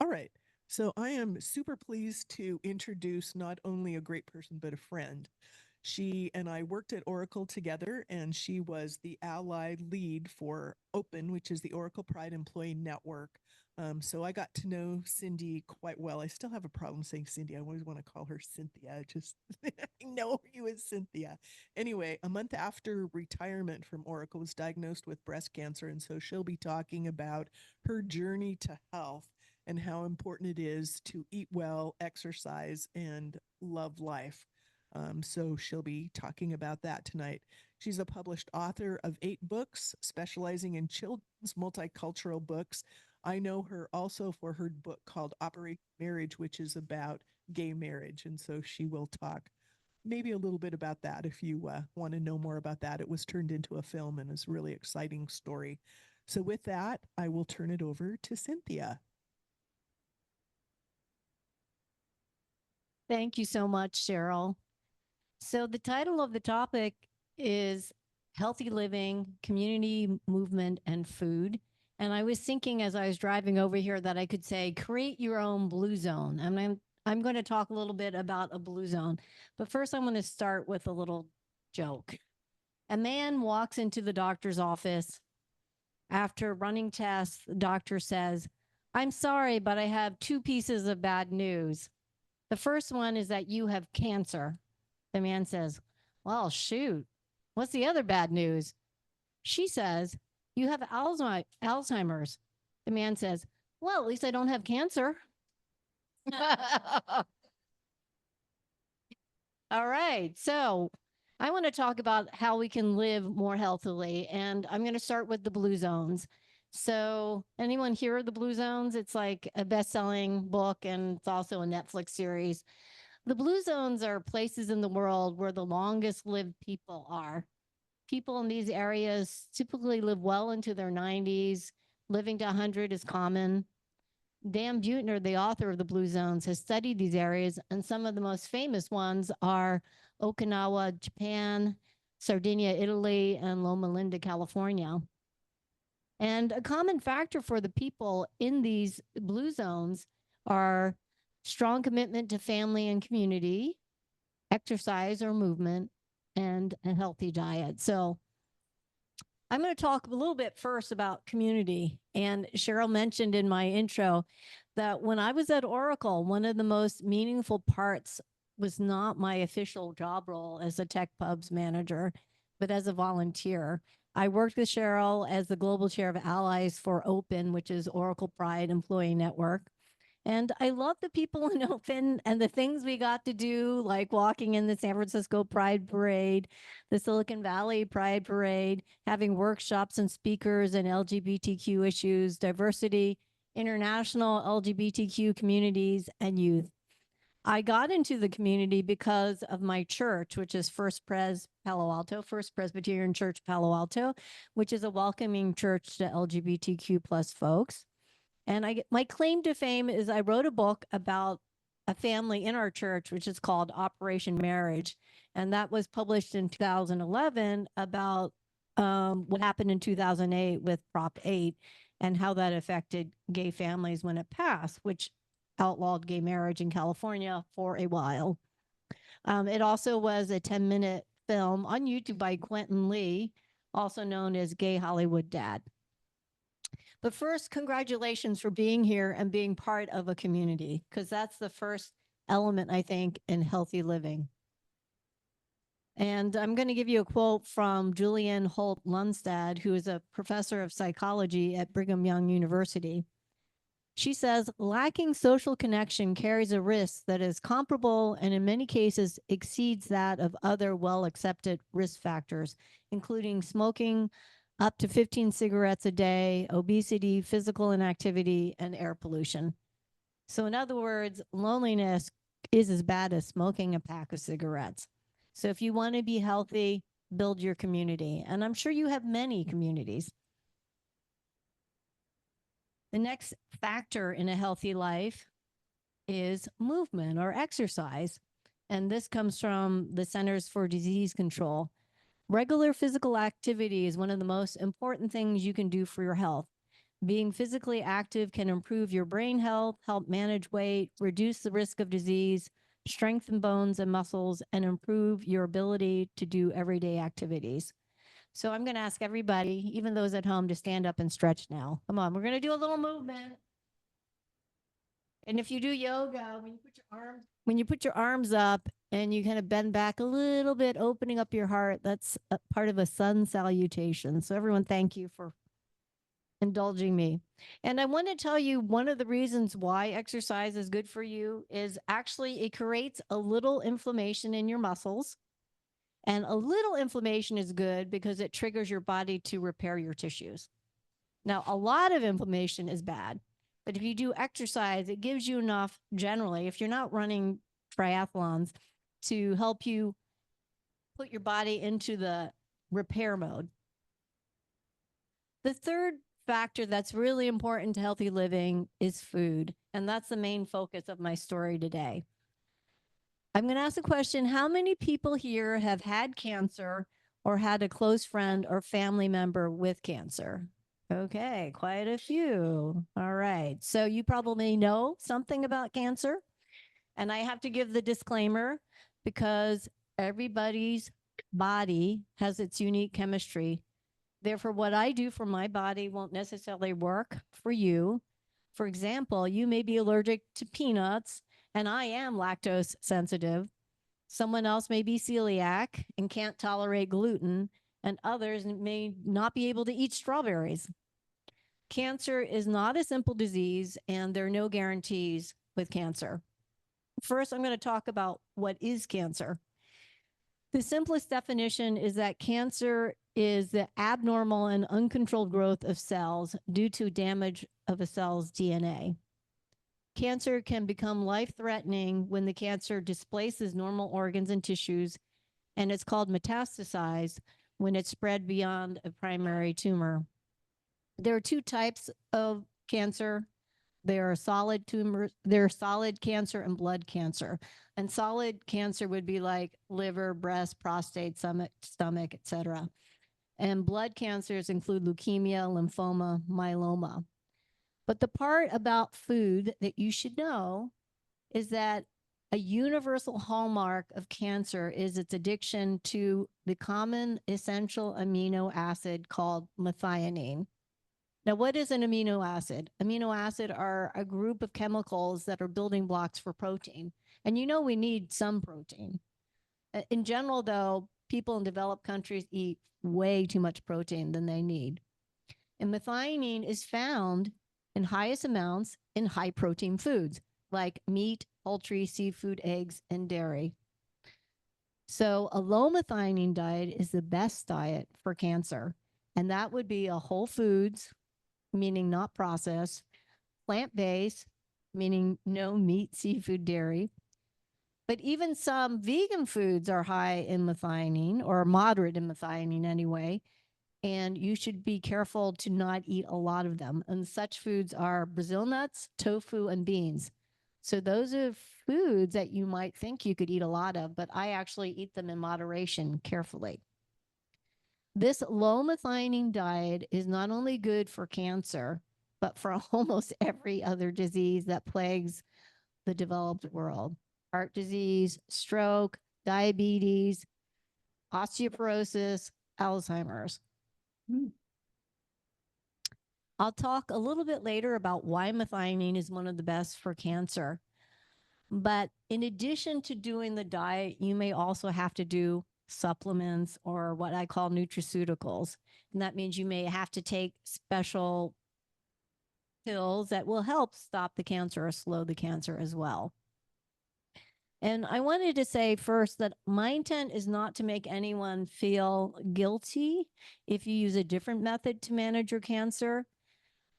All right. So I am super pleased to introduce not only a great person, but a friend. She and I worked at Oracle together, and she was the allied lead for Open, which is the Oracle Pride Employee Network. So I got to know Cindy quite well. I still have a problem saying Cindy. I always want to call her Cynthia. Just I know you as Cynthia. Anyway, a month after retirement from Oracle, was diagnosed with breast cancer, and so she'll be talking about her journey to health and how important it is to eat well, exercise, and love life. So she'll be talking about that tonight. She's a published author of 8 books, specializing in children's multicultural books. I know her also for her book called Operation Marriage, which is about gay marriage. And so she will talk maybe a little bit about that if you want to know more about that. It was turned into a film and is a really exciting story. So, with that, I will turn it over to Cynthia. Thank you so much, Cheryl. So, the title of the topic is Healthy Living, Community Movement, and Food. And I was thinking as I was driving over here that I could say, create your own blue zone. And I'm going to talk a little bit about a blue zone. But first, I'm going to start with a little joke. A man walks into the doctor's office. After running tests, the doctor says, I'm sorry, but I have 2 pieces of bad news. The first one is that you have cancer. The man says, well, shoot. What's the other bad news? She says, you have Alzheimer's. The man says, well, at least I don't have cancer. All right. So I want to talk about how we can live more healthily. And I'm going to start with the blue zones. So, anyone hear of the blue zones? It's like a best selling book and it's also a Netflix series. The blue zones are places in the world where the longest lived people are. People in these areas typically live well into their 90s. Living to 100 is common. Dan Buettner, the author of the Blue Zones, has studied these areas, and some of the most famous ones are Okinawa, Japan, Sardinia, Italy, and Loma Linda, California. And a common factor for the people in these blue zones are strong commitment to family and community, exercise or movement, and a healthy diet. So I'm going to talk a little bit first about community. And Cheryl mentioned in my intro that when I was at Oracle, one of the most meaningful parts was not my official job role as a tech pubs manager, but as a volunteer. I worked with Cheryl as the global chair of Allies for Open, which is Oracle Pride Employee Network. And I love the people in Open and the things we got to do, like walking in the San Francisco Pride Parade, the Silicon Valley Pride Parade, having workshops and speakers and LGBTQ issues, diversity, international LGBTQ communities, and youth. I got into the community because of my church, which is First Pres Palo Alto, First Presbyterian Church Palo Alto, which is a welcoming church to LGBTQ plus folks. And my claim to fame is I wrote a book about a family in our church, which is called Operation Marriage. And that was published in 2011 about what happened in 2008 with Prop 8 and how that affected gay families when it passed, which outlawed gay marriage in California for a while. It also was a 10-minute film on YouTube by Quentin Lee, also known as Gay Hollywood Dad. But first, congratulations for being here and being part of a community, because that's the first element, I think, in healthy living. And I'm going to give you a quote from Julianne Holt Lundstad, who is a professor of psychology at Brigham Young University. She says, lacking social connection carries a risk that is comparable and in many cases exceeds that of other well-accepted risk factors, including smoking, up to 15 cigarettes a day, obesity, physical inactivity, and air pollution. So in other words, loneliness is as bad as smoking a pack of cigarettes. So if you want to be healthy, build your community. And I'm sure you have many communities. The next factor in a healthy life is movement or exercise. And this comes from the Centers for Disease Control. Regular physical activity is one of the most important things you can do for your health. Being physically active can improve your brain health, help manage weight, reduce the risk of disease, strengthen bones and muscles, and improve your ability to do everyday activities. So I'm going to ask everybody, even those at home, to stand up and stretch now. Come on, we're going to do a little movement. And if you do yoga, when you put your arms up and you kind of bend back a little bit, opening up your heart, that's a part of a sun salutation. So everyone, thank you for indulging me. And I want to tell you one of the reasons why exercise is good for you is actually it creates a little inflammation in your muscles. And a little inflammation is good because it triggers your body to repair your tissues. Now, a lot of inflammation is bad. But if you do exercise, it gives you enough generally, if you're not running triathlons, to help you put your body into the repair mode. The third factor that's really important to healthy living is food. And that's the main focus of my story today. I'm going to ask a question. How many people here have had cancer or had a close friend or family member with cancer? Okay, quite a few. All right. So you probably know something about cancer. And I have to give the disclaimer because everybody's body has its unique chemistry. Therefore, what I do for my body won't necessarily work for you. For example, you may be allergic to peanuts, and I am lactose sensitive. Someone else may be celiac and can't tolerate gluten, and others may not be able to eat strawberries. Cancer is not a simple disease, and there are no guarantees with cancer. First, I'm going to talk about what is cancer. The simplest definition is that cancer is the abnormal and uncontrolled growth of cells due to damage of a cell's DNA. Cancer can become life-threatening when the cancer displaces normal organs and tissues, and it's called metastasized when it's spread beyond a primary tumor. There are two types of cancer. There are solid tumors, there are solid cancer and blood cancer. And solid cancer would be like liver, breast, prostate, stomach, etc. And blood cancers include leukemia, lymphoma, myeloma. But the part about food that you should know is that a universal hallmark of cancer is its addiction to the common essential amino acid called methionine. Now, what is an amino acid? Amino acid are a group of chemicals that are building blocks for protein. And you know we need some protein. In general, though, people in developed countries eat way too much protein than they need. And methionine is found in highest amounts in high protein foods like meat, poultry, seafood, eggs, and dairy. So a low methionine diet is the best diet for cancer. And that would be a whole foods, meaning not processed, plant-based, meaning no meat, seafood, dairy. But even some vegan foods are high in methionine or moderate in methionine anyway. And you should be careful to not eat a lot of them. And such foods are Brazil nuts, tofu, and beans. So those are foods that you might think you could eat a lot of, but I actually eat them in moderation carefully. This low methionine diet is not only good for cancer, but for almost every other disease that plagues the developed world. Heart disease, stroke, diabetes, osteoporosis, Alzheimer's. I'll talk a little bit later about why methionine is one of the best for cancer. But in addition to doing the diet, you may also have to do supplements or what I call nutraceuticals. And that means you may have to take special pills that will help stop the cancer or slow the cancer as well. And I wanted to say first that my intent is not to make anyone feel guilty if you use a different method to manage your cancer.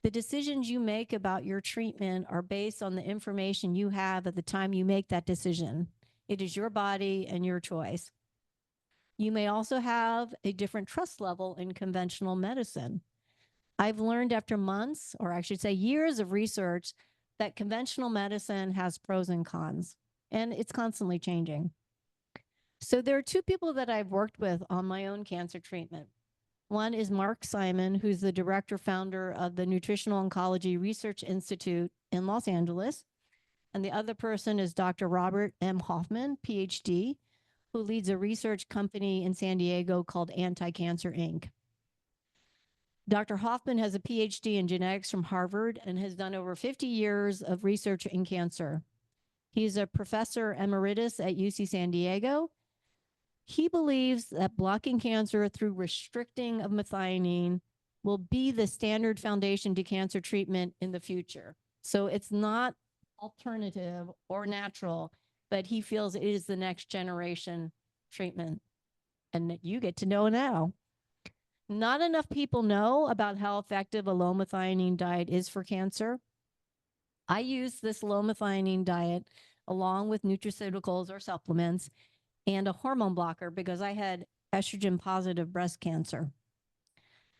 The decisions you make about your treatment are based on the information you have at the time you make that decision. It is your body and your choice. You may also have a different trust level in conventional medicine. I've learned after months, or I should say years of research, that conventional medicine has pros and cons, and it's constantly changing. So there are two people that I've worked with on my own cancer treatment. One is Mark Simon, who's the director founder of the Nutritional Oncology Research Institute in Los Angeles. And the other person is Dr. Robert M. Hoffman, PhD, who leads a research company in San Diego called Anti-Cancer Inc. Dr. Hoffman has a PhD in genetics from Harvard and has done over 50 years of research in cancer. He's a professor emeritus at UC San Diego. He believes that blocking cancer through restricting of methionine will be the standard foundation to cancer treatment in the future. So it's not alternative or natural, but he feels it is the next generation treatment. And you get to know now. Not enough people know about how effective a low methionine diet is for cancer. I use this low methionine diet along with nutraceuticals or supplements and a hormone blocker because I had estrogen positive breast cancer.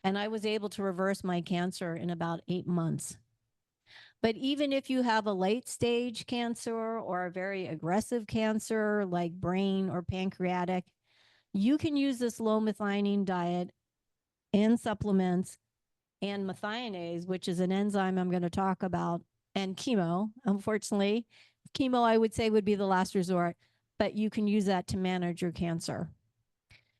And I was able to reverse my cancer in about 8 months. But even if you have a late stage cancer or a very aggressive cancer like brain or pancreatic, you can use this low methionine diet and supplements and methionase, which is an enzyme I'm going to talk about, and chemo. Unfortunately, chemo, I would say, would be the last resort, but you can use that to manage your cancer.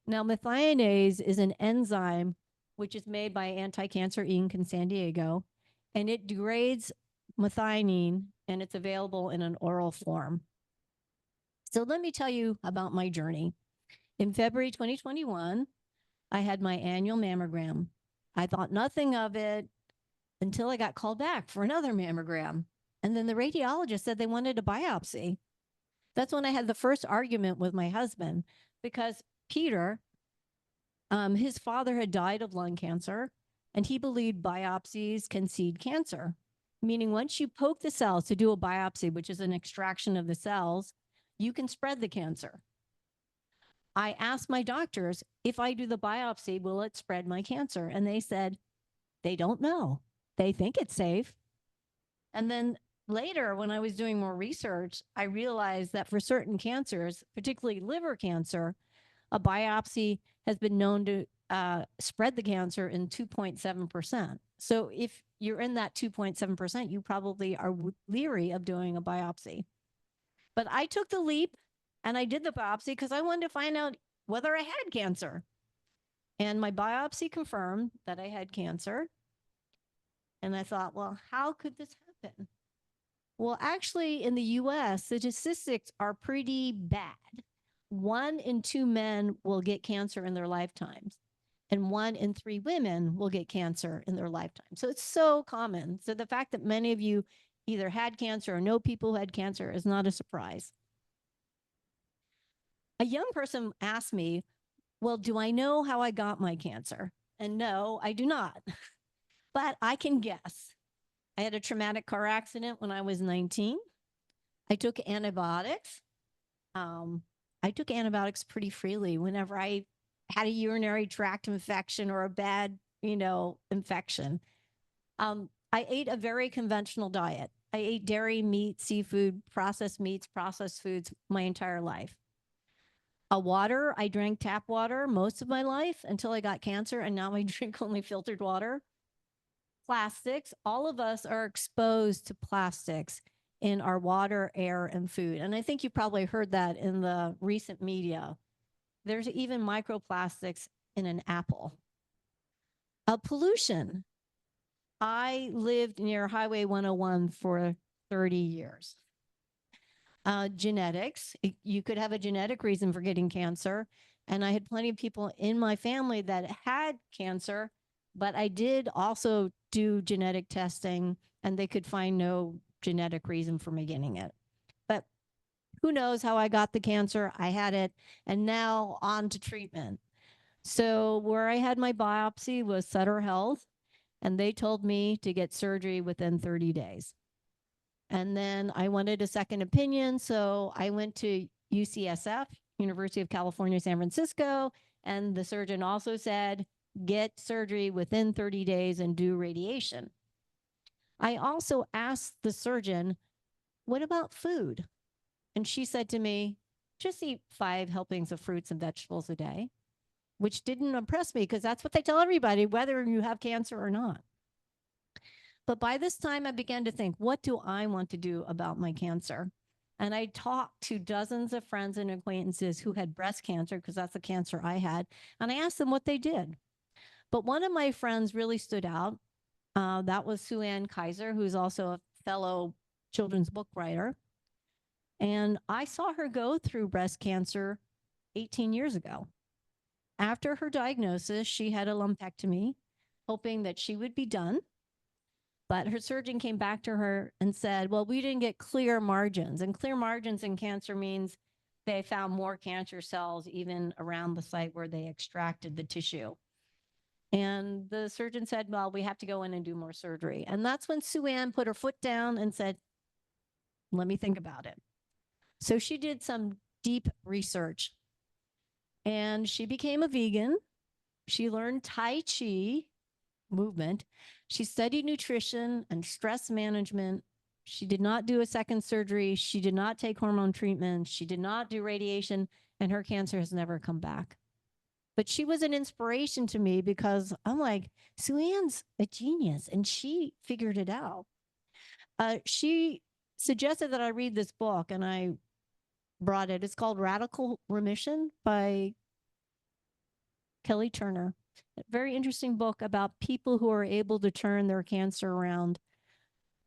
Now, methionase is an enzyme which is made by Anti-Cancer Inc. in San Diego, and it degrades methionine, and it's available in an oral form. So let me tell you about my journey. In February 2021, I had my annual mammogram. I thought nothing of it until I got called back for another mammogram. And then the radiologist said they wanted a biopsy. That's when I had the first argument with my husband because Peter, his father had died of lung cancer, and he believed biopsies can seed cancer, meaning once you poke the cells to do a biopsy, which is an extraction of the cells, you can spread the cancer. I asked my doctors, if I do the biopsy, will it spread my cancer? And they said, they don't know. They think it's safe. And then later, when I was doing more research, I realized that for certain cancers, particularly liver cancer, a biopsy has been known to spread the cancer in 2.7%. So if you're in that 2.7%, you probably are leery of doing a biopsy. But I took the leap and I did the biopsy because I wanted to find out whether I had cancer. And my biopsy confirmed that I had cancer. And I thought, well, how could this happen? Well, actually, in the US, the statistics are pretty bad. 1 in 2 men will get cancer in their lifetimes, and 1 in 3 women will get cancer in their lifetime. So it's so common. So the fact that many of you either had cancer or know people who had cancer is not a surprise. A young person asked me, well, do I know how I got my cancer? And no, I do not, but I can guess. I had a traumatic car accident when I was 19. I took antibiotics. I took antibiotics pretty freely whenever I had a urinary tract infection or a bad, infection. I ate a very conventional diet. I ate dairy, meat, seafood, processed meats, processed foods my entire life. Water, I drank tap water most of my life until I got cancer, and now I drink only filtered water. Plastics, all of us are exposed to plastics in our water, air, and food. And I think you probably heard that in the recent media. There's even microplastics in an apple. Pollution. I lived near Highway 101 for 30 years. Genetics. You could have a genetic reason for getting cancer. And I had plenty of people in my family that had cancer, but I did also do genetic testing, and they could find no genetic reason for me getting it. But who knows how I got the cancer? I had it, and now on to treatment. So where I had my biopsy was Sutter Health, and they told me to get surgery within 30 days. And then I wanted a second opinion, so I went to UCSF, University of California, San Francisco, and the surgeon also said, get surgery within 30 days and do radiation. I also asked the surgeon, what about food? And she said to me, just eat 5 helpings of fruits and vegetables a day. which didn't impress me because that's what they tell everybody, whether you have cancer or not. But by this time, I began to think, what do I want to do about my cancer? And I talked to dozens of friends and acquaintances who had breast cancer, because that's the cancer I had. And I asked them what they did. But one of my friends really stood out. That was Sue Ann Kaiser, who's also a fellow children's book writer. And I saw her go through breast cancer 18 years ago. After her diagnosis, she had a lumpectomy, hoping that she would be done. But her surgeon came back to her and said, well, we didn't get clear margins. And clear margins in cancer means they found more cancer cells even around the site where they extracted the tissue. And the surgeon said, well, we have to go in and do more surgery. And that's when Sue Ann put her foot down and said, let me think about it. So she did some deep research and she became a vegan. She learned Tai Chi movement. She studied nutrition and stress management. She did not do a second surgery. She did not take hormone treatment. She did not do radiation, and her cancer has never come back. But she was an inspiration to me because I'm like, Sue Ann's a genius, and she figured it out. She suggested that I read this book, and I brought it. It's called Radical Remission by Kelly Turner. A very interesting book about people who are able to turn their cancer around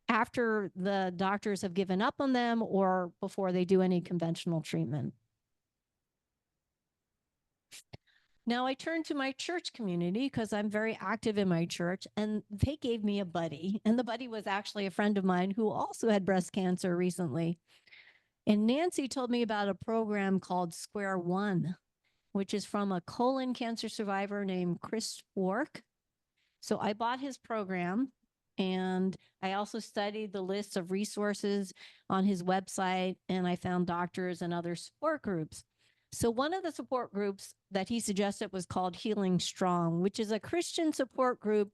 after the doctors have given up on them or before they do any conventional treatment. Now I turn to my church community because I'm very active in my church, and they gave me a buddy. And the buddy was actually a friend of mine who also had breast cancer recently. And Nancy told me about a program called Square One, which is from a colon cancer survivor named Chris Wark. So I bought his program, and I also studied the list of resources on his website, and I found doctors and other support groups. So one of the support groups that he suggested was called Healing Strong, which is a Christian support group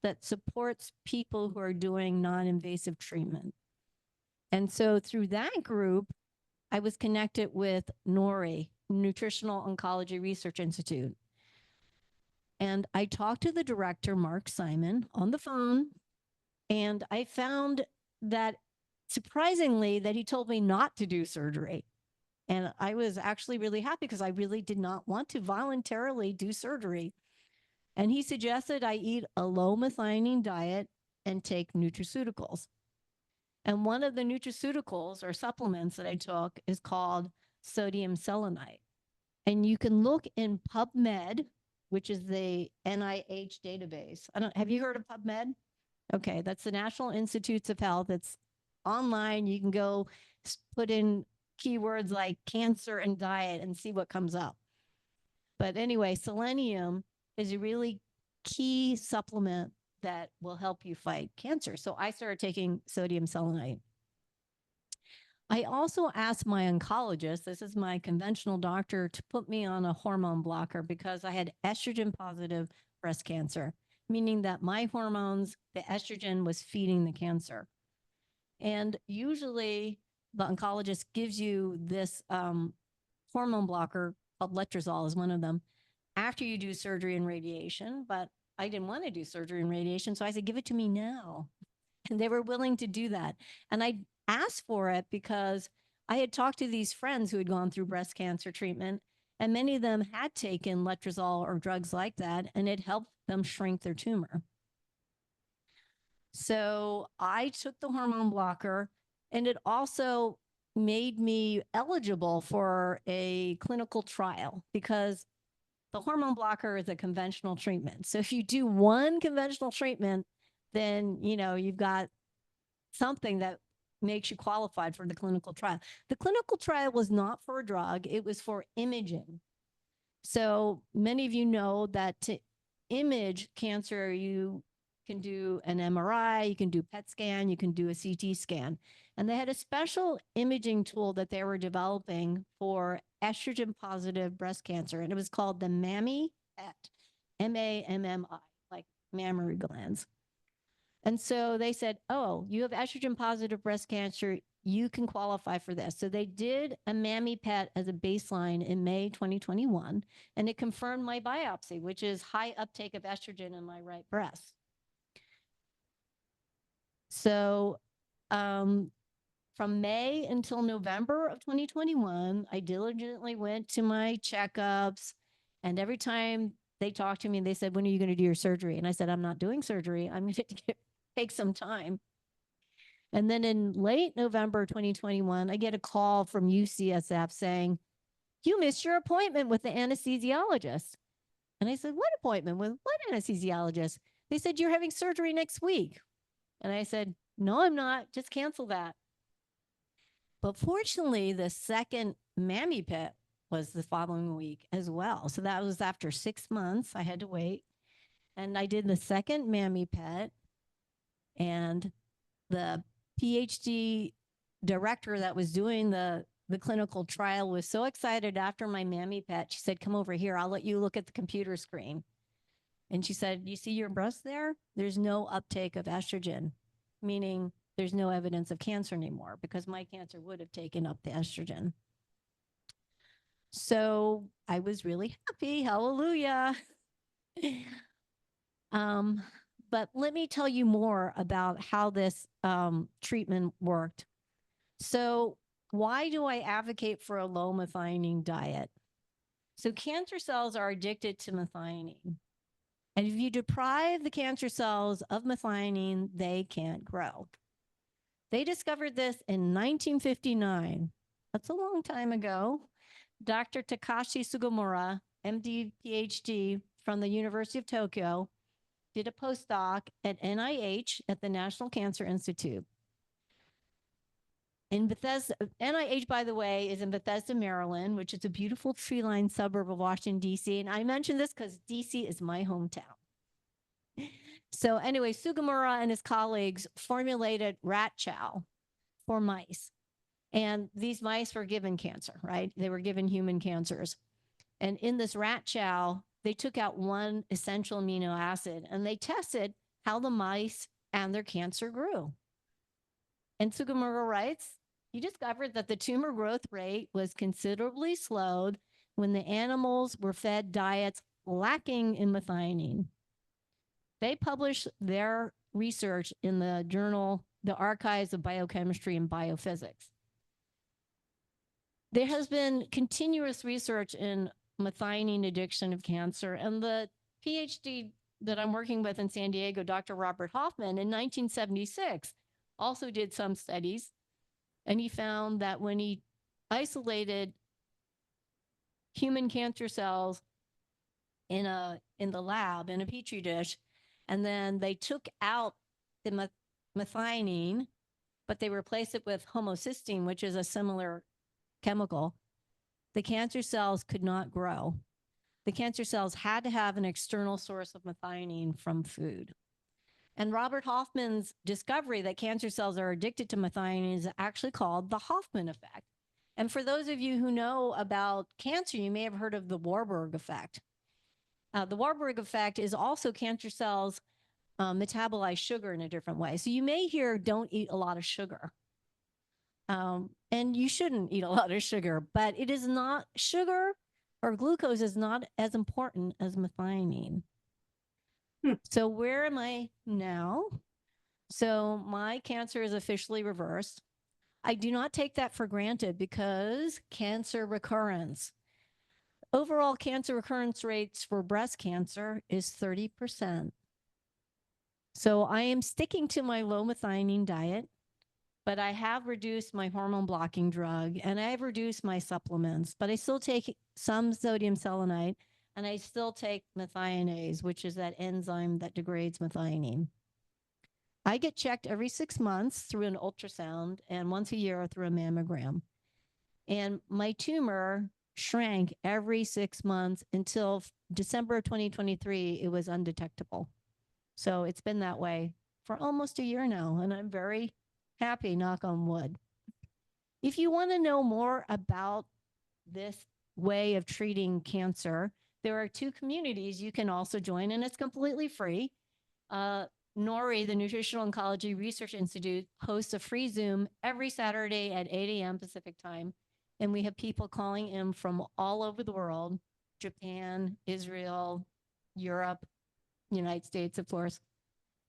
that supports people who are doing non-invasive treatment. And so through that group, I was connected with NORI, Nutritional Oncology Research Institute. And I talked to the director, Mark Simon, on the phone, and I found that surprisingly that he told me not to do surgery. And I was actually really happy because I really did not want to voluntarily do surgery. And he suggested I eat a low methionine diet and take nutraceuticals. And one of the nutraceuticals or supplements that I took is called sodium selenite. And you can look in PubMed, which is the NIH database. Have you heard of PubMed? Okay, that's the National Institutes of Health. It's online. You can go put in keywords like cancer and diet and see what comes up. But anyway, selenium is a really key supplement that will help you fight cancer. So I started taking sodium selenite. I also asked my oncologist, this is my conventional doctor, to put me on a hormone blocker because I had estrogen positive breast cancer, meaning that my hormones, the estrogen was feeding the cancer. And usually the oncologist gives you this hormone blocker called letrozole is one of them after you do surgery and radiation. But I didn't want to do surgery and radiation. So I said, give it to me now. And they were willing to do that. And I asked for it because I had talked to these friends who had gone through breast cancer treatment, and many of them had taken letrozole or drugs like that, and it helped them shrink their tumor. So I took the hormone blocker, and it also made me eligible for a clinical trial because the hormone blocker is a conventional treatment. So if you do one conventional treatment, then, you know, you've got something that makes you qualified for the clinical trial. The clinical trial was not for a drug, it was for imaging. So many of you know that to image cancer, you can do an MRI, you can do PET scan, you can do a CT scan. And they had a special imaging tool that they were developing for estrogen positive breast cancer. And it was called the MAMMI-PET, MAMMI, like mammary glands. And so they said, oh, you have estrogen positive breast cancer. you can qualify for this. So they did a mammy PET as a baseline in May 2021, and it confirmed my biopsy, which is high uptake of estrogen in my right breast. So from May until November of 2021, I diligently went to my checkups, and every time they talked to me, they said, when are you going to do your surgery? And I said, I'm not doing surgery. I'm going to take some time. And then in late November 2021, I get a call from UCSF saying, you missed your appointment with the anesthesiologist. And I said, what appointment with what anesthesiologist? They said, you're having surgery next week. And I said, no, I'm not. Just cancel that. But fortunately, the second mammy PET was the following week as well. So that was after 6 months. I had to wait. And I did the second mammy PET. And the PhD director that was doing the clinical trial was so excited after my mammy PET. She said, come over here. I'll let you look at the computer screen. And she said, you see your breast there? There's no uptake of estrogen, meaning there's no evidence of cancer anymore because my cancer would have taken up the estrogen. So I was really happy. Hallelujah. But let me tell you more about how this treatment worked. So why do I advocate for a low methionine diet? So cancer cells are addicted to methionine. And if you deprive the cancer cells of methionine, they can't grow. They discovered this in 1959. That's a long time ago. Dr. Takashi Sugimura, MD, PhD from the University of Tokyo, did a postdoc at NIH at the National Cancer Institute. In Bethesda, NIH, by the way, is in Bethesda, Maryland, which is a beautiful tree-lined suburb of Washington, D.C. And I mention this because D.C. is my hometown. So anyway, Sugimura and his colleagues formulated rat chow for mice. And these mice were given cancer, right? They were given human cancers. And in this rat chow, they took out one essential amino acid and they tested how the mice and their cancer grew. And Sugimura writes, he discovered that the tumor growth rate was considerably slowed when the animals were fed diets lacking in methionine. They published their research in the journal, the Archives of Biochemistry and Biophysics. There has been continuous research in methionine addiction of cancer, and the PhD that I'm working with in San Diego, Dr. Robert Hoffman, in 1976, also did some studies, and he found that when he isolated human cancer cells in the lab, in a petri dish, and then they took out the methionine, but they replaced it with homocysteine, which is a similar chemical, the cancer cells could not grow. The cancer cells had to have an external source of methionine from food. And Robert Hoffman's discovery that cancer cells are addicted to methionine is actually called the Hoffman effect. And for those of you who know about cancer, you may have heard of the Warburg effect. The Warburg effect is also cancer cells metabolize sugar in a different way. So you may hear, don't eat a lot of sugar. And you shouldn't eat a lot of sugar, but it is not, sugar or glucose is not as important as methionine. So where am I now? So my cancer is officially reversed. I do not take that for granted because cancer recurrence. Overall cancer recurrence rates for breast cancer is 30%. So I am sticking to my low methionine diet, but I have reduced my hormone blocking drug and I've reduced my supplements, but I still take some sodium selenite and I still take methionase, which is that enzyme that degrades methionine. I get checked every 6 months through an ultrasound and once a year through a mammogram. And my tumor shrank every 6 months until December of 2023, it was undetectable. So it's been that way for almost a year now, and I'm very happy, knock on wood. If you want to know more about this way of treating cancer, there are 2 communities you can also join, and it's completely free. NORI, the Nutritional Oncology Research Institute, hosts a free Zoom every Saturday at 8 a.m. Pacific time. And we have people calling in from all over the world, Japan, Israel, Europe, United States, of course.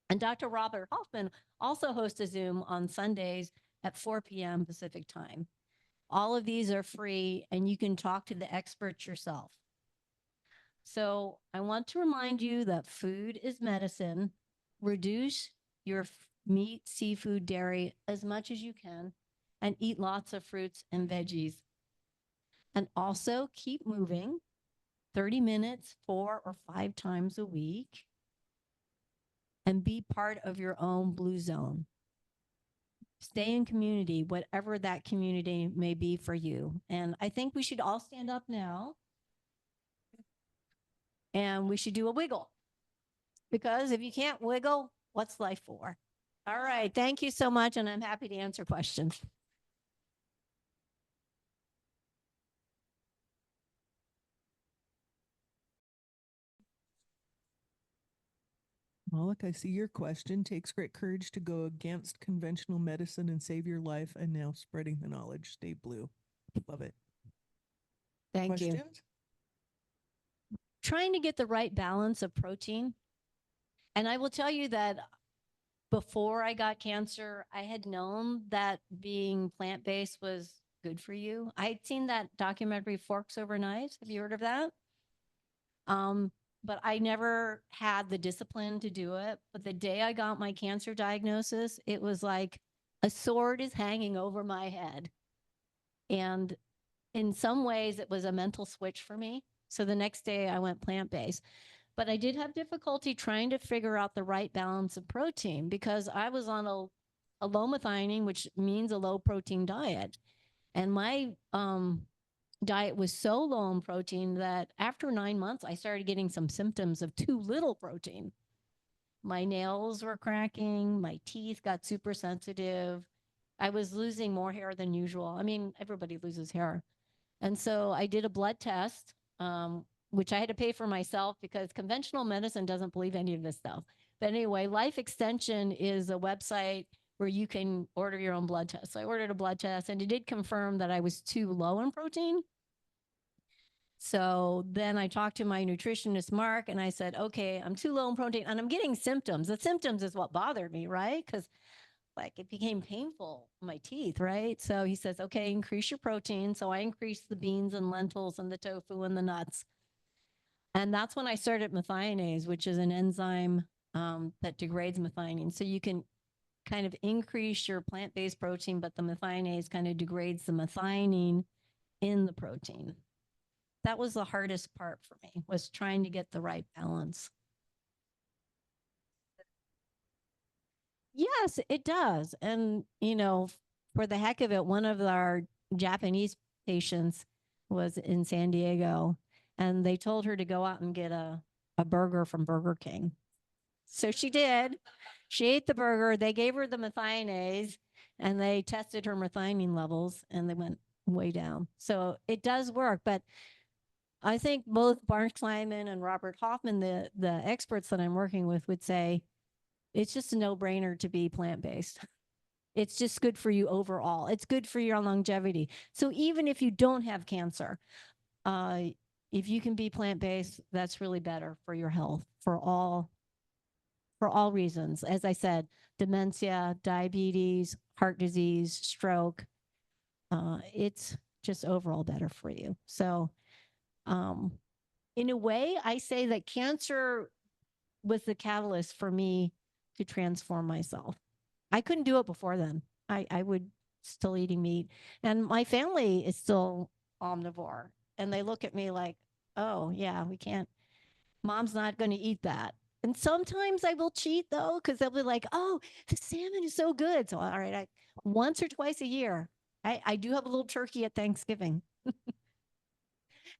And Dr. Robert Hoffman also hosts a Zoom on Sundays at 4 p.m. Pacific time. All of these are free, and you can talk to the experts yourself. So I want to remind you that food is medicine. Reduce your meat, seafood, dairy as much as you can, and eat lots of fruits and veggies. And also keep moving 30 minutes, 4 or 5 times a week, and be part of your own blue zone. Stay in community, whatever that community may be for you. And I think we should all stand up now. And we should do a wiggle. Because if you can't wiggle, what's life for? All right. Thank you so much. And I'm happy to answer questions. Malik, I see your question. Takes great courage to go against conventional medicine and save your life, and now spreading the knowledge. Stay blue. Love it. Thank you. Questions? Trying to get the right balance of protein. And I will tell you that before I got cancer, I had known that being plant-based was good for you. I had seen that documentary Forks Over Knives. Have you heard of that? But I never had the discipline to do it. But the day I got my cancer diagnosis, it was like a sword is hanging over my head. And in some ways, it was a mental switch for me. So the next day I went plant-based. But I did have difficulty trying to figure out the right balance of protein because I was on a low methionine, which means a low protein diet. And my diet was so low in protein that after 9 months, I started getting some symptoms of too little protein. My nails were cracking, my teeth got super sensitive. I was losing more hair than usual. I mean, everybody loses hair. And so I did a blood test, which I had to pay for myself because conventional medicine doesn't believe any of this stuff. But anyway, Life Extension is a website where you can order your own blood test. So I ordered a blood test and it did confirm that I was too low in protein. So then I talked to my nutritionist, Mark, and I said, okay, I'm too low in protein and I'm getting symptoms. The symptoms is what bothered me, right? Because like it became painful in my teeth, right? So he says, okay, increase your protein. So I increased the beans and lentils and the tofu and the nuts. And that's when I started methionase, which is an enzyme that degrades methionine. So you can kind of increase your plant-based protein, but the methionase kind of degrades the methionine in the protein. That was the hardest part for me, was trying to get the right balance. Yes, it does. And, you know, for the heck of it, one of our Japanese patients was in San Diego and they told her to go out and get a burger from Burger King. So she did. She ate the burger. They gave her the methionase and they tested her methionine levels and they went way down. So it does work. But I think both Barnes Kleinman and Robert Hoffman, the experts that I'm working with, would say it's just a no-brainer to be plant-based. It's just good for you overall. It's good for your longevity. So even if you don't have cancer, if you can be plant-based, that's really better for your health for all reasons. As I said, dementia, diabetes, heart disease, stroke, it's just overall better for you. So in a way, I say that cancer was the catalyst for me to transform myself. I couldn't do it before then. I would still eating meat. And my family is still omnivore. And they look at me like, oh, yeah, we can't. Mom's not going to eat that. And sometimes I will cheat, though, because they'll be like, oh, the salmon is so good. So, all right, once or twice a year, I do have a little turkey at Thanksgiving.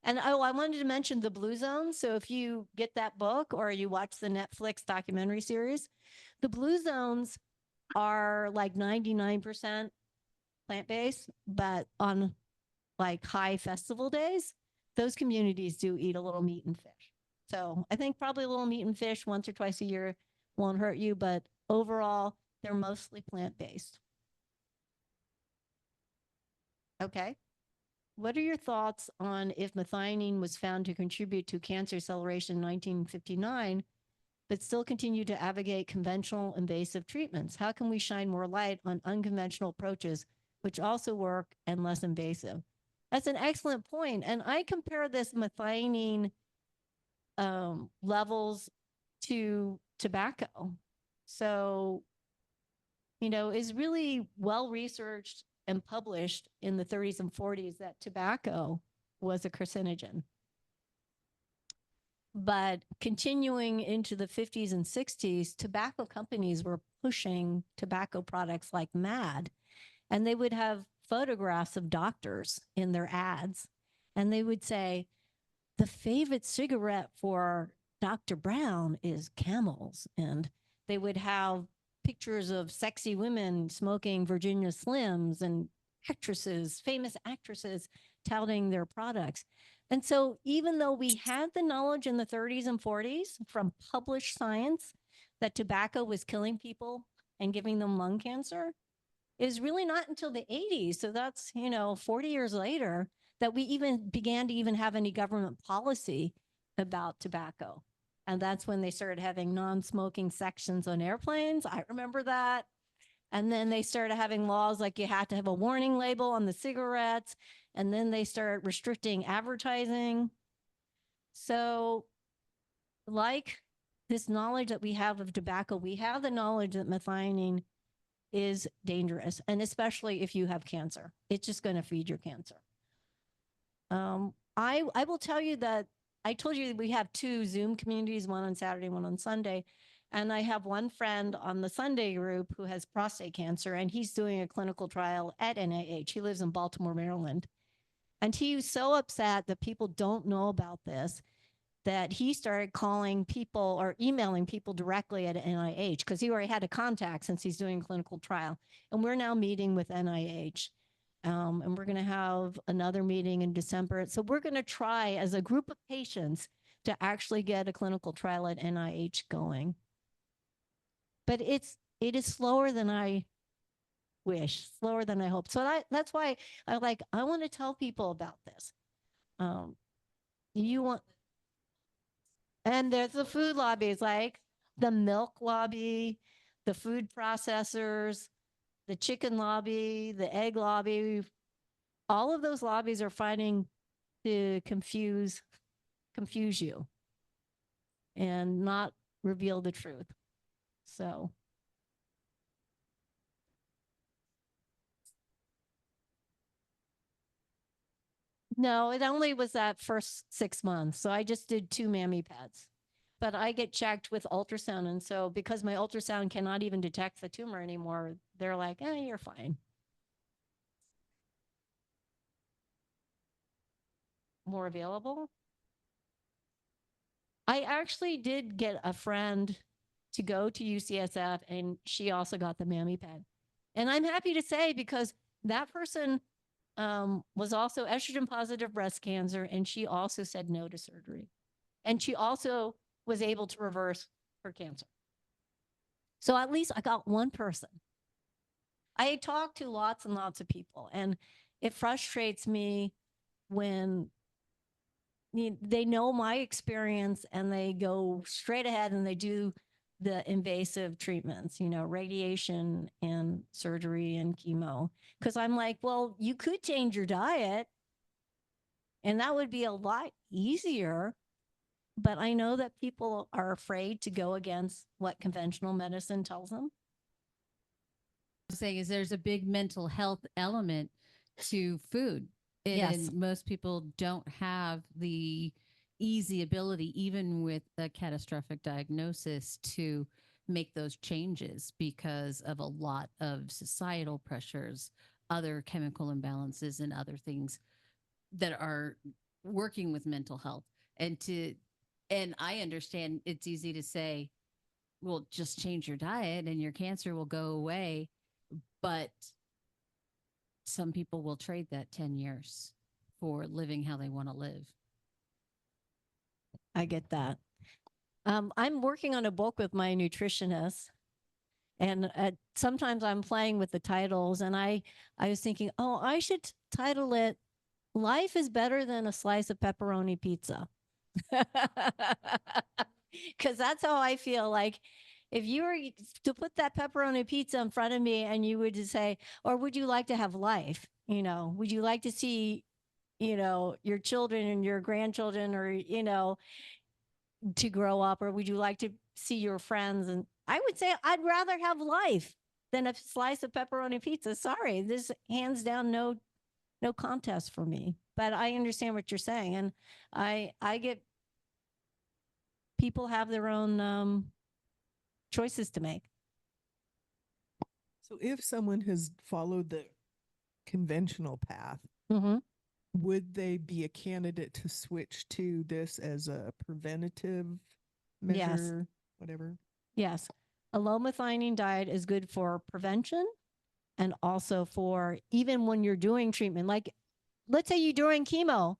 And oh, I wanted to mention the Blue Zone. So if you get that book or you watch the Netflix documentary series, the Blue Zones are like 99% plant-based, but on like high festival days, those communities do eat a little meat and fish. So I think probably a little meat and fish once or twice a year won't hurt you, but overall, they're mostly plant-based. Okay. What are your thoughts on if methionine was found to contribute to cancer acceleration in 1959, but still continue to advocate conventional invasive treatments? How can we shine more light on unconventional approaches, which also work and less invasive? That's an excellent point. And I compare this methionine levels to tobacco. So, is really well researched and published in the 30s and 40s that tobacco was a carcinogen. But continuing into the 50s and 60s, tobacco companies were pushing tobacco products like mad. And they would have photographs of doctors in their ads. And they would say, the favorite cigarette for Dr. Brown is Camels. And they would have pictures of sexy women smoking Virginia Slims and actresses, famous actresses touting their products. And so even though we had the knowledge in the 30s and 40s from published science that tobacco was killing people and giving them lung cancer, it was really not until the 80s. So that's, 40 years later that we even began to even have any government policy about tobacco. And that's when they started having non-smoking sections on airplanes. I remember that. And then they started having laws like you had to have a warning label on the cigarettes. And then they started restricting advertising. So like this knowledge that we have of tobacco, we have the knowledge that methionine is dangerous. And especially if you have cancer, it's just going to feed your cancer. I will tell you that I told you we have 2 Zoom communities, one on Saturday, one on Sunday. And I have one friend on the Sunday group who has prostate cancer, and he's doing a clinical trial at NIH. He lives in Baltimore, Maryland. And he was so upset that people don't know about this that he started calling people or emailing people directly at NIH because he already had a contact since he's doing a clinical trial. And we're now meeting with NIH. And we're going to have another meeting in December. So we're going to try as a group of patients to actually get a clinical trial at NIH going. But it is slower than I wish, slower than I hope. So that's why I want to tell people about this. And there's the food lobbies, like the milk lobby, the food processors, the chicken lobby, the egg lobby. All of those lobbies are fighting to confuse you and not reveal the truth. So. No, it only was that first 6 months. So I just did 2 mammy pads. But I get checked with ultrasound. And so because my ultrasound cannot even detect the tumor anymore, they're like, you're fine. More available? I actually did get a friend to go to UCSF, and she also got the mammy pad. And I'm happy to say, because that person was also estrogen positive breast cancer, and she also said no to surgery. And she also was able to reverse her cancer. So at least I got one person. I talked to lots and lots of people, and it frustrates me when they know my experience and they go straight ahead and they do the invasive treatments, radiation and surgery and chemo. Because I'm like, well, you could change your diet and that would be a lot easier. But I know that people are afraid to go against what conventional medicine tells them. I'm saying is there's a big mental health element to food. And Yes. most people don't have the easy ability, even with a catastrophic diagnosis, to make those changes because of a lot of societal pressures, other chemical imbalances, and other things that are working with mental health. And I understand it's easy to say, well, just change your diet and your cancer will go away. But some people will trade that 10 years for living how they want to live. I get that. I'm working on a book with my nutritionist, and sometimes I'm playing with the titles, and I was thinking, oh, I should title it "Life is Better Than a Slice of Pepperoni Pizza," because that's how I feel. Like, if you were to put that pepperoni pizza in front of me, and you would just say, "Or would you like to have life? Would you like to see, your children and your grandchildren, or to grow up, or would you like to see your friends?" And I would say I'd rather have life than a slice of pepperoni pizza. Sorry, this hands down no contest for me. But I understand what you're saying, and I get people have their own choices to make. So if someone has followed the conventional path, Mm-hmm. would they be a candidate to switch to this as a preventative Yes. measure, whatever? Yes. A low methionine diet is good for prevention and also for even when you're doing treatment. Like, let's say you're doing chemo.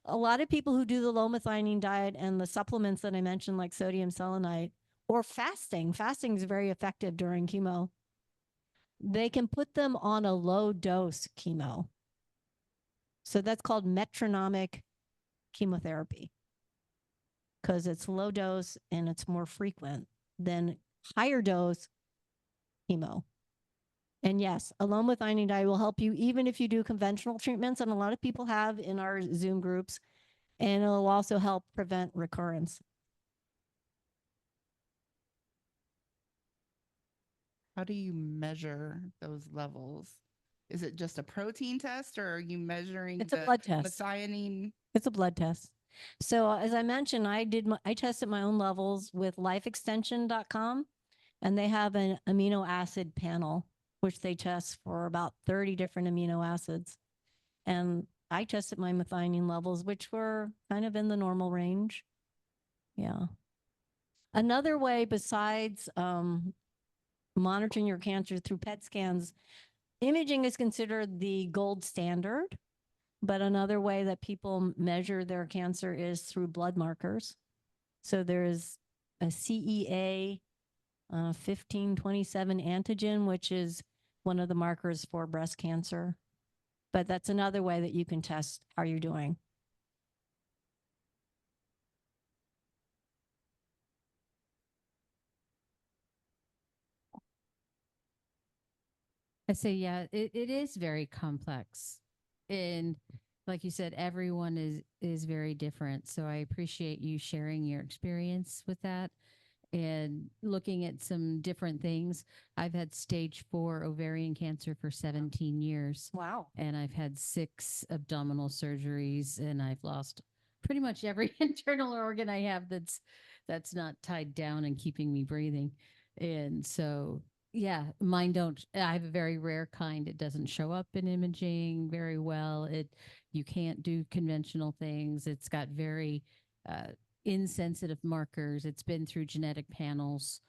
A lot of people who do the low methionine diet and the supplements that I mentioned, like sodium selenite or fasting is very effective during chemo. They can put them on a low dose chemo. So that's called metronomic chemotherapy because it's low dose and it's more frequent than higher dose chemo. And yes, a low methionine diet will help you even if you do conventional treatments, and a lot of people have in our Zoom groups, and it'll also help prevent recurrence. How do you measure those levels? Is it just a protein test, or are you measuring It's a the blood test. methionine? It's a blood test. So as I mentioned, I tested my own levels with lifeextension.com, and they have an amino acid panel, which they test for about 30 different amino acids. And I tested my methionine levels, which were kind of in the normal range. Yeah. Another way besides monitoring your cancer through PET scans, imaging is considered the gold standard. But another way that people measure their cancer is through blood markers. So there's a CEA 1527 antigen, which is one of the markers for breast cancer. But that's another way that you can test how you're doing. I say, yeah, it is very complex. And like you said, everyone is very different. So I appreciate you sharing your experience with that and looking at some different things. I've had stage 4 ovarian cancer for 17 years. Wow. And I've had 6 abdominal surgeries, and I've lost pretty much every internal organ I have that's not tied down and keeping me breathing. And so yeah, mine don't. I have a very rare kind. It doesn't show up in imaging very well. You can't do conventional things. It's got very insensitive markers. It's been through genetic panels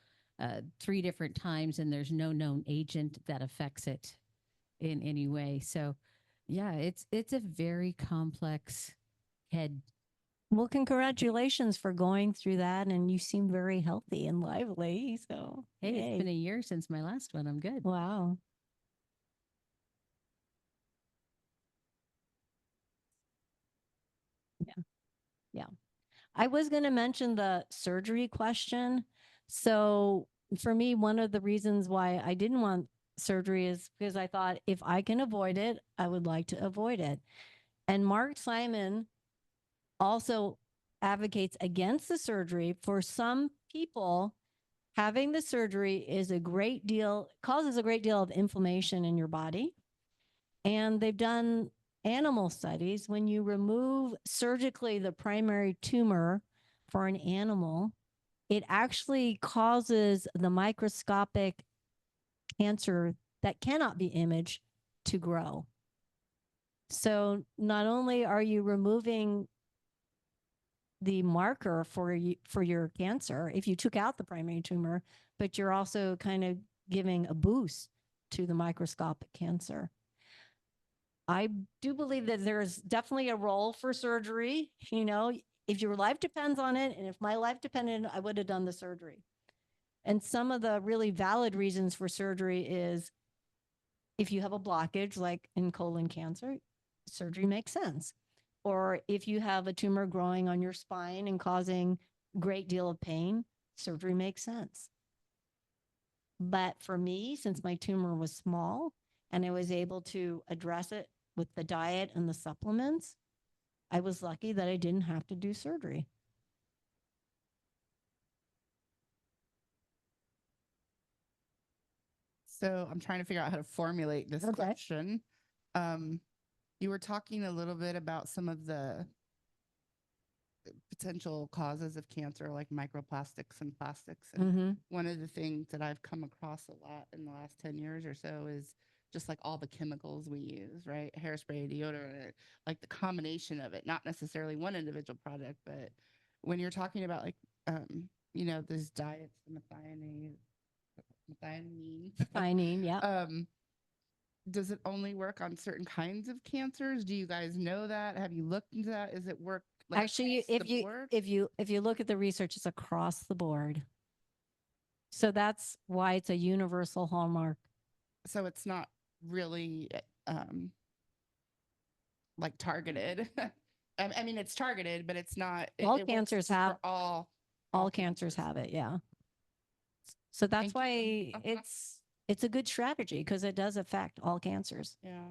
3 different times, and there's no known agent that affects it in any way. So yeah, it's a very complex head. Well, congratulations for going through that, and you seem very healthy and lively. So Hey, yay. it's been a year since my last one. I'm good. Wow. Yeah. Yeah. I was going to mention the surgery question. So for me, one of the reasons why I didn't want surgery is because I thought if I can avoid it, I would like to avoid it. And Mark Simon also advocates against the surgery. For some people, having the surgery is causes a great deal of inflammation in your body. And they've done animal studies. When you remove surgically the primary tumor for an animal, it actually causes the microscopic cancer that cannot be imaged to grow. So not only are you removing the marker for your cancer if you took out the primary tumor, but you're also kind of giving a boost to the microscopic cancer. I do believe that there's definitely a role for surgery. if your life depends on it, and if my life depended, I would have done the surgery. And some of the really valid reasons for surgery is if you have a blockage, like in colon cancer, surgery makes sense. Or if you have a tumor growing on your spine and causing a great deal of pain, surgery makes sense. But for me, since my tumor was small and I was able to address it with the diet and the supplements, I was lucky that I didn't have to do surgery. So I'm trying to figure out how to formulate this Okay. question. You were talking a little bit about some of the potential causes of cancer, like microplastics and plastics. And Mm-hmm. one of the things that I've come across a lot in the last 10 years or so is just like all the chemicals we use, right? Hairspray, deodorant, like the combination of it, not necessarily one individual product, but when you're talking about like, you know, these diets, the methionine, Methionine, yeah. does it only work on certain kinds of cancers? Do you guys know that? Have you looked into that? Is it work like Actually, across the board? if you look at the research, it's across the board. So that's why it's a universal hallmark. So it's not really like targeted. I mean, it's targeted, but it's not. All it works cancers for have all cancers have it, yeah. So that's Thank you. why it's a good strategy because it does affect all cancers. Yeah.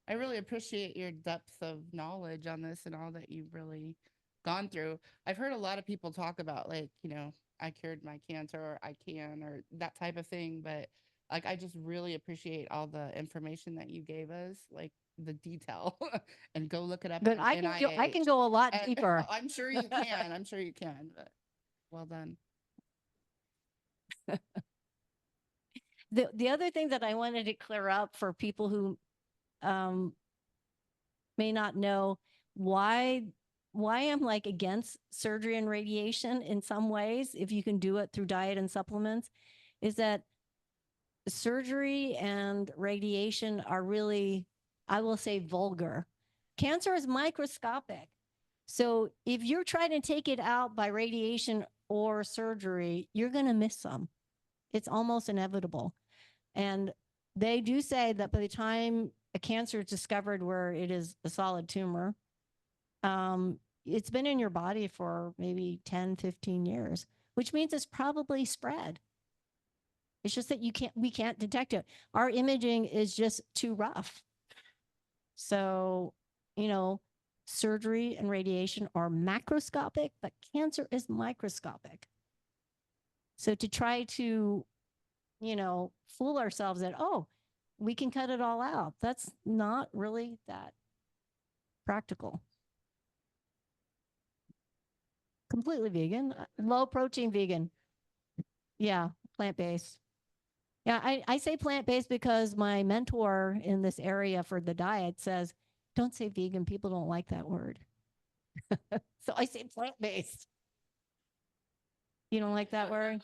I really appreciate your depth of knowledge on this and all that you've really gone through. I've heard a lot of people talk about like, you know, I cured my cancer or I can or that type of thing, but like I just really appreciate all the information that you gave us, like the detail and go look it up. But on I can NIH. go a lot And deeper. I'm sure you can. I'm sure you can, but well done. The other thing that I wanted to clear up for people who may not know why I'm like against surgery and radiation in some ways, if you can do it through diet and supplements, is that surgery and radiation are really, I will say, vulgar. Cancer is microscopic. So if you're trying to take it out by radiation or surgery, you're going to miss some. It's almost inevitable. And they do say that by the time a cancer is discovered where it is a solid tumor, it's been in your body for maybe 10, 15 years, which means it's probably spread. It's just that we can't detect it. Our imaging is just too rough. So, you know, surgery and radiation are macroscopic, but cancer is microscopic. So to try to, you know, fool ourselves that, oh, we can cut it all out, that's not really that practical. Completely vegan, low protein vegan. Yeah, plant-based. Yeah, I say plant-based because my mentor in this area for the diet says, don't say vegan. People don't like that word. So I say plant-based. You don't like that word?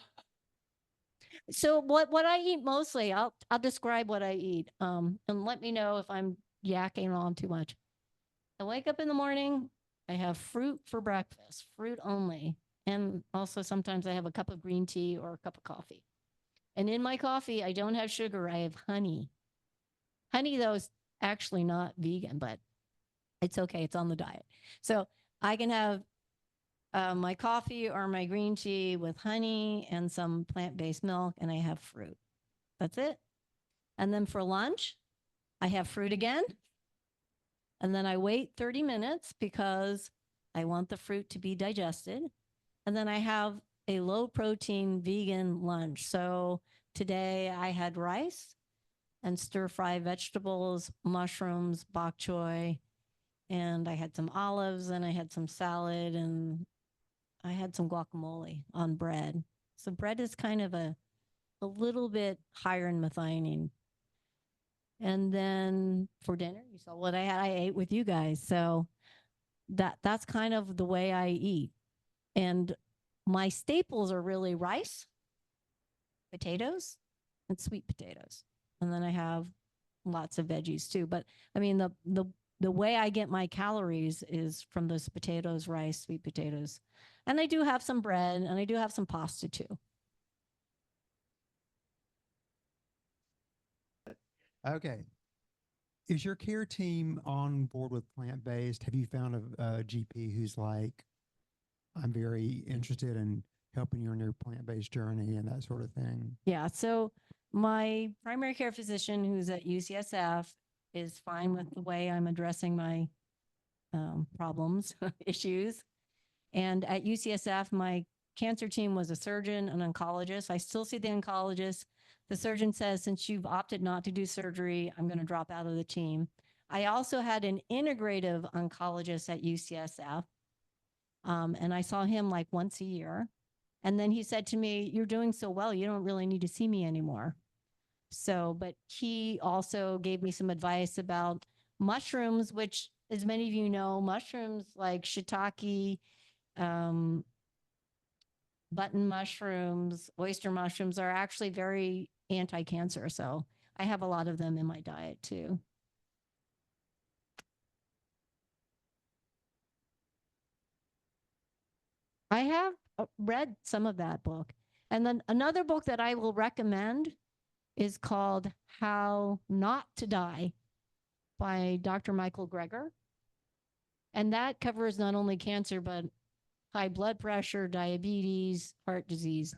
So what I eat mostly, I'll describe what I eat. And let me know if I'm yakking on too much. I wake up in the morning, I have fruit for breakfast, fruit only. And also sometimes I have a cup of green tea or a cup of coffee. And in my coffee, I don't have sugar, I have honey. Honey, though, is actually not vegan, but it's okay. It's on the diet. So I can have my coffee or my green tea with honey and some plant-based milk, and I have fruit. That's it. And then for lunch, I have fruit again. And then I wait 30 minutes because I want the fruit to be digested. And then I have a low protein vegan lunch. So today I had rice and stir fry vegetables, mushrooms, bok choy, and I had some olives and I had some salad and I had some guacamole on bread. So bread is kind of a little bit higher in methionine. And then for dinner, you saw what I had. I ate with you guys. So that's kind of the way I eat. And my staples are really rice, potatoes, and sweet potatoes. And then I have lots of veggies too. But I mean, the the way I get my calories is from those potatoes, rice, sweet potatoes. And I do have some bread and I do have some pasta too. Okay. Is your care team on board with plant-based? Have you found a GP who's like, I'm very interested in helping you on your plant-based journey and that sort of thing? Yeah. So my primary care physician who's at UCSF is fine with the way I'm addressing my problems, issues. And at UCSF, my cancer team was a surgeon, an oncologist. I still see the oncologist. The surgeon says, since you've opted not to do surgery, I'm going to drop out of the team. I also had an integrative oncologist at UCSF. And I saw him like once a year. And then he said to me, you're doing so well, you don't really need to see me anymore. So, but he also gave me some advice about mushrooms, which, as many of you know, mushrooms like shiitake, button mushrooms, oyster mushrooms are actually very anti-cancer. So I have a lot of them in my diet too. I have read some of that book. And then another book that I will recommend is called How Not to Die by Dr. Michael Greger. And that covers not only cancer, but high blood pressure, diabetes, heart disease.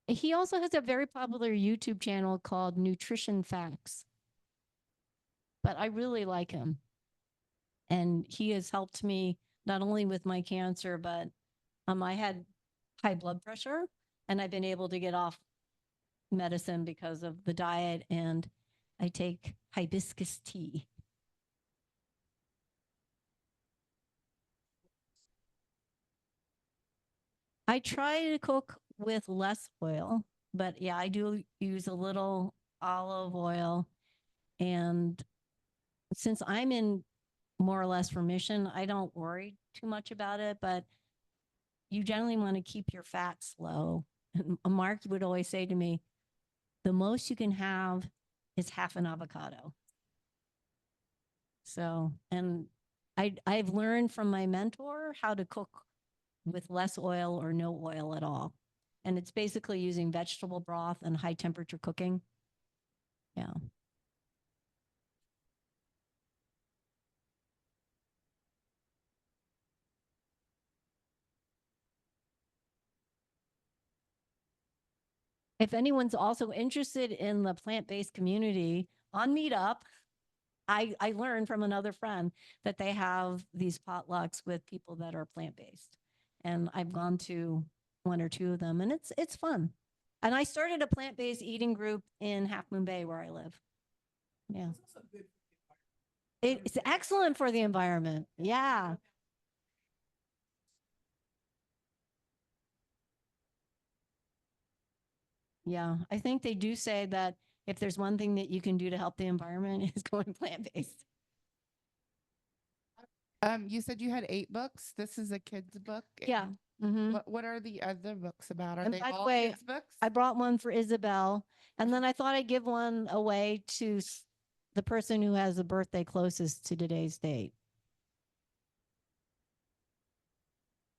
He also has a very popular YouTube channel called Nutrition Facts. But I really like him. And he has helped me not only with my cancer, but I had high blood pressure and I've been able to get off medicine because of the diet, and I take hibiscus tea. I try to cook with less oil, but yeah, I do use a little olive oil. And since I'm in more or less remission, I don't worry too much about it, but you generally want to keep your fats low. Mark would always say to me, the most you can have is half an avocado. So, and I've learned from my mentor how to cook with less oil or no oil at all. And it's basically using vegetable broth and high temperature cooking. Yeah. If anyone's also interested in the plant-based community on Meetup, I learned from another friend that they have these potlucks with people that are plant-based. And I've gone to one or two of them, and it's fun. And I started a plant-based eating group in Half Moon Bay where I live. Yeah. It's excellent for the environment. Yeah. Yeah. I think they do say that if there's one thing that you can do to help the environment is going plant-based. You said you had 8 books. This is a kid's book. Yeah. Mm-hmm. What are the other books about? Are And they by the all way, kids' books? I brought one for Isabel, and then I thought I'd give one away to the person who has the birthday closest to today's date.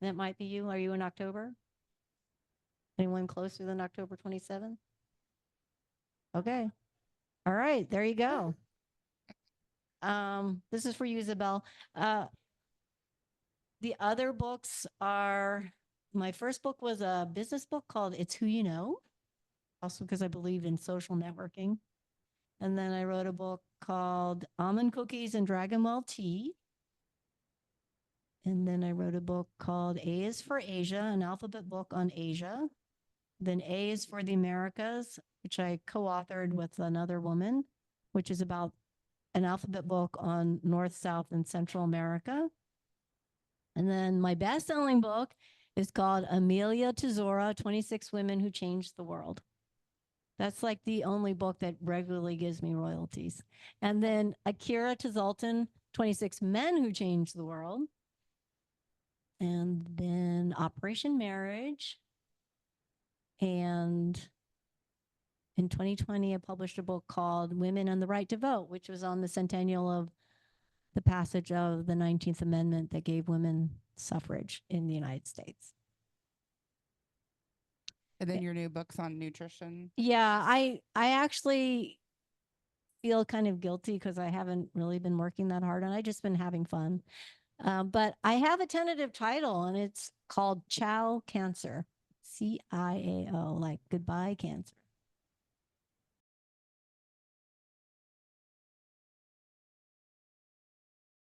That might be you. Are you in October? Anyone closer than October 27th? Okay. All right. There you go. This is for you, Isabel. The other books are, my first book was a business book called It's Who You Know, also because I believe in social networking. And then I wrote a book called Almond Cookies and Dragon Well Tea. And then I wrote a book called A is for Asia, an alphabet book on Asia. Then A is for the Americas, which I co-authored with another woman, which is about an alphabet book on North, South, and Central America. And then my best-selling book is called Amelia Tesora, 26 Women Who Changed the World. That's like the only book that regularly gives me royalties. And then Akira Tezoltan, 26 Men Who Changed the World. And then Operation Marriage. And in 2020, I published a book called Women and the Right to Vote, which was on the centennial of the passage of the 19th Amendment that gave women suffrage in the United States. And then your new books on nutrition. Yeah, I actually feel kind of guilty because I haven't really been working that hard and I just been having fun. But I have a tentative title and it's called Ciao Cancer, CIAO, like goodbye cancer.